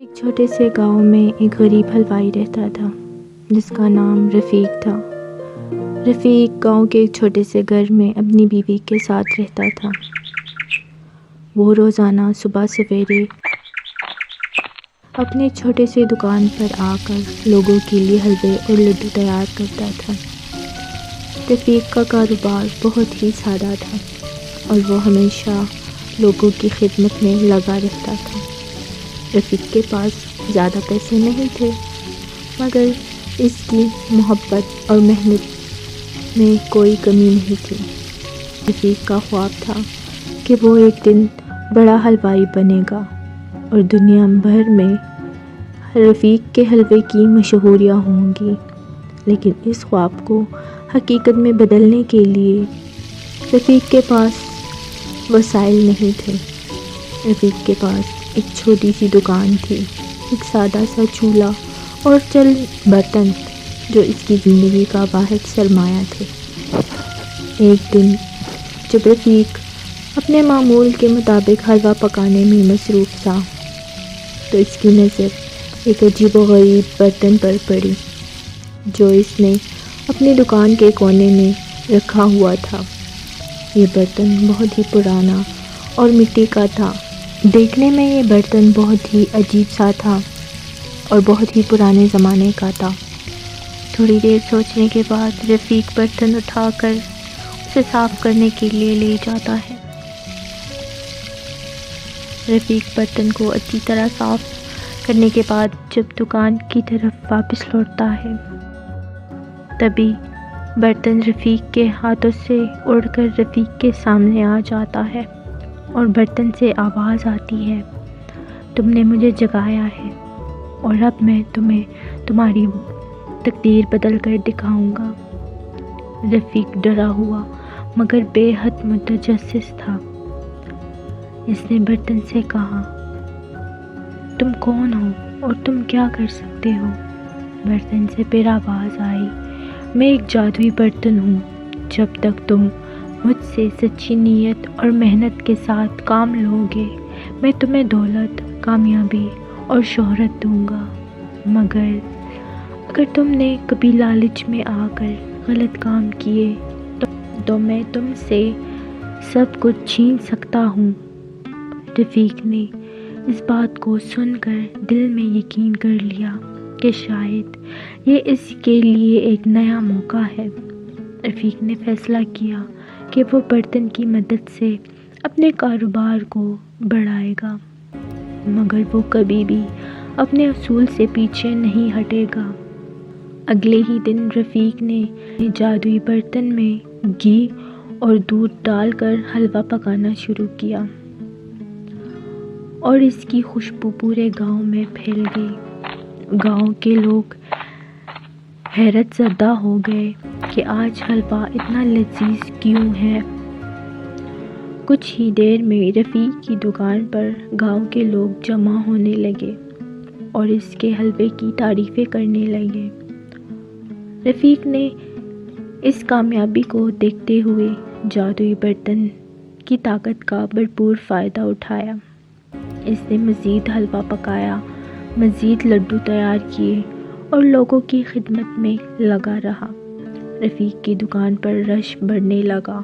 ایک چھوٹے سے گاؤں میں ایک غریب حلوائی رہتا تھا جس کا نام رفیق تھا۔ رفیق گاؤں کے ایک چھوٹے سے گھر میں اپنی بیوی کے ساتھ رہتا تھا۔ وہ روزانہ صبح سویرے اپنے چھوٹے سے دکان پر آ کر لوگوں کے لیے حلوے اور لڈو تیار کرتا تھا۔ رفیق کا کاروبار بہت ہی سادہ تھا اور وہ ہمیشہ لوگوں کی خدمت میں لگا رہتا تھا۔ رفیق کے پاس زیادہ پیسے نہیں تھے، مگر اس کی محبت اور محنت میں کوئی کمی نہیں تھی۔ رفیق کا خواب تھا کہ وہ ایک دن بڑا حلوائی بنے گا اور دنیا بھر میں رفیق کے حلوے کی مشہوریاں ہوں گی، لیکن اس خواب کو حقیقت میں بدلنے کے لیے رفیق کے پاس وسائل نہیں تھے۔ رفیق کے پاس ایک چھوٹی سی دکان تھی، ایک سادہ سا چولہا اور چند برتن جو اس کی زندگی کا واحد سرمایہ تھے۔ ایک دن جب رفیق اپنے معمول کے مطابق حلوہ پکانے میں مصروف تھا تو اس کی نظر ایک عجیب و غریب برتن پر پڑی جو اس نے اپنی دکان کے کونے میں رکھا ہوا تھا۔ یہ برتن بہت ہی پرانا اور مٹی کا تھا۔ دیکھنے میں یہ برتن بہت ہی عجیب سا تھا اور بہت ہی پرانے زمانے کا تھا۔ تھوڑی دیر سوچنے کے بعد رفیق برتن اٹھا کر اسے صاف کرنے کے لیے لے جاتا ہے۔ رفیق برتن کو اچھی طرح صاف کرنے کے بعد جب دکان کی طرف واپس لوٹتا ہے، تبھی برتن رفیق کے ہاتھوں سے اڑ کر رفیق کے سامنے آ جاتا ہے اور برتن سے آواز آتی ہے، تم نے مجھے جگایا ہے اور اب میں تمہیں تمہاری تقدیر بدل کر دکھاؤں گا۔ رفیق ڈرا ہوا مگر بے حد متجسس تھا۔ اس نے برتن سے کہا، تم کون ہو اور تم کیا کر سکتے ہو؟ برتن سے پھر آواز آئی، میں ایک جادوئی برتن ہوں، جب تک تم مجھ سے سچی نیت اور محنت کے ساتھ کام لوگے میں تمہیں دولت، کامیابی اور شہرت دوں گا، مگر اگر تم نے کبھی لالچ میں آ کر غلط کام کیے تو میں تم سے سب کچھ چھین سکتا ہوں۔ رفیق نے اس بات کو سن کر دل میں یقین کر لیا کہ شاید یہ اس کے لیے ایک نیا موقع ہے۔ رفیق نے فیصلہ کیا کہ وہ برتن کی مدد سے اپنے کاروبار کو بڑھائے گا، مگر وہ کبھی بھی اپنے اصول سے پیچھے نہیں ہٹے گا۔ اگلے ہی دن رفیق نے جادوئی برتن میں گھی اور دودھ ڈال کر حلوہ پکانا شروع کیا اور اس کی خوشبو پورے گاؤں میں پھیل گئی۔ گاؤں کے لوگ حیرت زدہ ہو گئے کہ آج حلوہ اتنا لذیذ کیوں ہے۔ کچھ ہی دیر میں رفیق کی دکان پر گاؤں کے لوگ جمع ہونے لگے اور اس کے حلوے کی تعریفیں کرنے لگے۔ رفیق نے اس کامیابی کو دیکھتے ہوئے جادوئی برتن کی طاقت کا بھرپور فائدہ اٹھایا۔ اس نے مزید حلوہ پکایا، مزید لڈو تیار کیے اور لوگوں کی خدمت میں لگا رہا۔ رفیق کی دکان پر رش بڑھنے لگا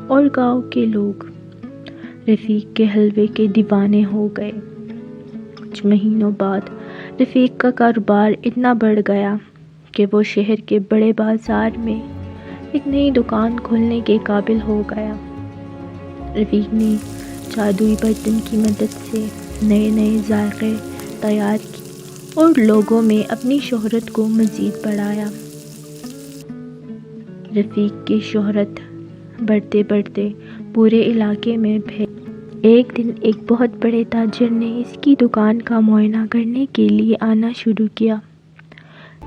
اور گاؤں کے لوگ رفیق کے حلوے کے دیوانے ہو گئے۔ کچھ مہینوں بعد رفیق کا کاروبار اتنا بڑھ گیا کہ وہ شہر کے بڑے بازار میں ایک نئی دکان کھولنے کے قابل ہو گیا۔ رفیق نے جادوئی برتن کی مدد سے نئے نئے ذائقے تیار کیے اور لوگوں میں اپنی شہرت کو مزید بڑھایا۔ رفیق کی شہرت بڑھتے بڑھتے پورے علاقے میں پھیل۔ ایک دن ایک بہت بڑے تاجر نے اس کی دکان کا معائنہ کرنے کے لیے آنا شروع کیا۔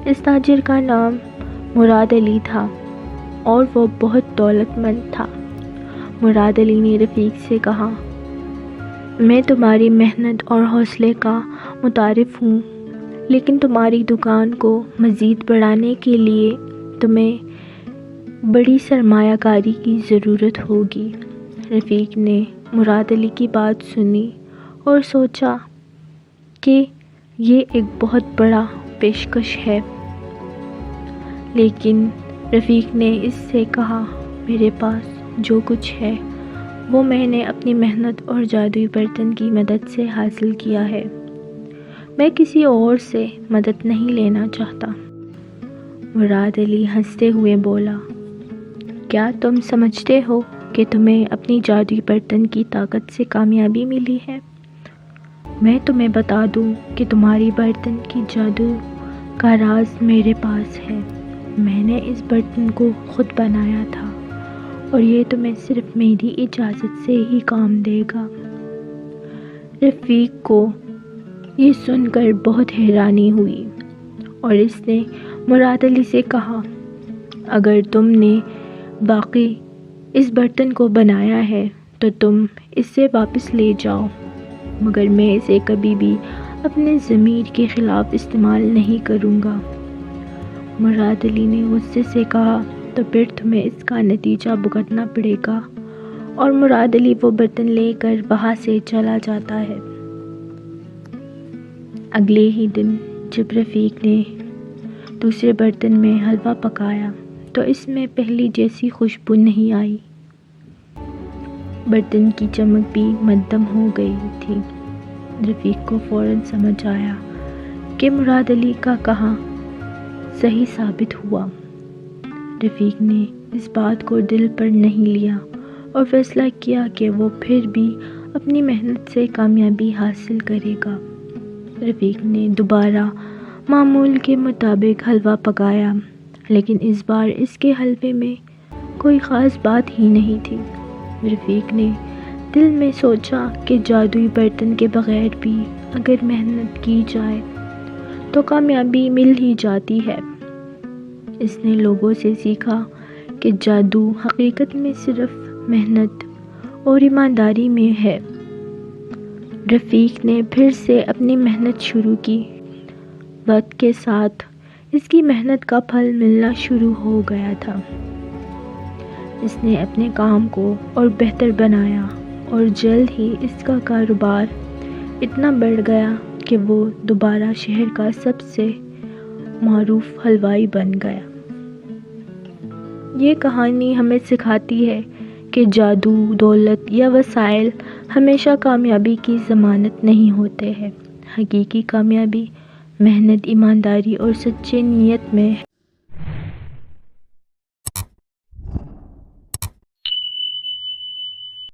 اس تاجر کا نام مراد علی تھا اور وہ بہت دولت مند تھا۔ مراد علی نے رفیق سے کہا، میں تمہاری محنت اور حوصلے کا متعارف ہوں، لیکن تمہاری دکان کو مزید بڑھانے کے لیے تمہیں بڑی سرمایہ کاری کی ضرورت ہوگی۔ رفیق نے مراد علی کی بات سنی اور سوچا کہ یہ ایک بہت بڑا پیشکش ہے۔ لیکن رفیق نے اس سے کہا، میرے پاس جو کچھ ہے وہ میں نے اپنی محنت اور جادوئی برتن کی مدد سے حاصل کیا ہے۔ میں کسی اور سے مدد نہیں لینا چاہتا۔ مراد علی ہنستے ہوئے بولا، کیا تم سمجھتے ہو کہ تمہیں اپنی جادوئی برتن کی طاقت سے کامیابی ملی ہے؟ میں تمہیں بتا دوں کہ تمہاری برتن کی جادو کا راز میرے پاس ہے۔ میں نے اس برتن کو خود بنایا تھا اور یہ تمہیں صرف میری اجازت سے ہی کام دے گا۔ رفیق کو یہ سن کر بہت حیرانی ہوئی اور اس نے مراد علی سے کہا، اگر تم نے باقی اس برتن کو بنایا ہے تو تم اسے واپس لے جاؤ، مگر میں اسے کبھی بھی اپنے ضمیر کے خلاف استعمال نہیں کروں گا۔ مراد علی نے غصے سے کہا، تو پھر تمہیں اس کا نتیجہ بھگتنا پڑے گا، اور مراد علی وہ برتن لے کر وہاں سے چلا جاتا ہے۔ اگلے ہی دن جب رفیق نے دوسرے برتن میں حلوہ پکایا تو اس میں پہلی جیسی خوشبو نہیں آئی۔ برتن کی چمک بھی مدھم ہو گئی تھی۔ رفیق کو فوراً سمجھ آیا کہ مراد علی کا کہا صحیح ثابت ہوا۔ رفیق نے اس بات کو دل پر نہیں لیا اور فیصلہ کیا کہ وہ پھر بھی اپنی محنت سے کامیابی حاصل کرے گا۔ رفیق نے دوبارہ معمول کے مطابق حلوہ پکایا، لیکن اس بار اس کے حلوے میں کوئی خاص بات ہی نہیں تھی۔ رفیق نے دل میں سوچا کہ جادوئی برتن کے بغیر بھی اگر محنت کی جائے تو کامیابی مل ہی جاتی ہے۔ اس نے لوگوں سے سیکھا کہ جادو حقیقت میں صرف محنت اور ایمانداری میں ہے۔ رفیق نے پھر سے اپنی محنت شروع کی۔ وقت کے ساتھ اس کی محنت کا پھل ملنا شروع ہو گیا تھا۔ اس نے اپنے کام کو اور بہتر بنایا اور جلد ہی اس کا کاروبار اتنا بڑھ گیا کہ وہ دوبارہ شہر کا سب سے معروف حلوائی بن گیا۔ یہ کہانی ہمیں سکھاتی ہے کہ جادو، دولت یا وسائل ہمیشہ کامیابی کی ضمانت نہیں ہوتے ہیں۔ حقیقی کامیابی محنت، ایمانداری اور سچے نیت میں ہے۔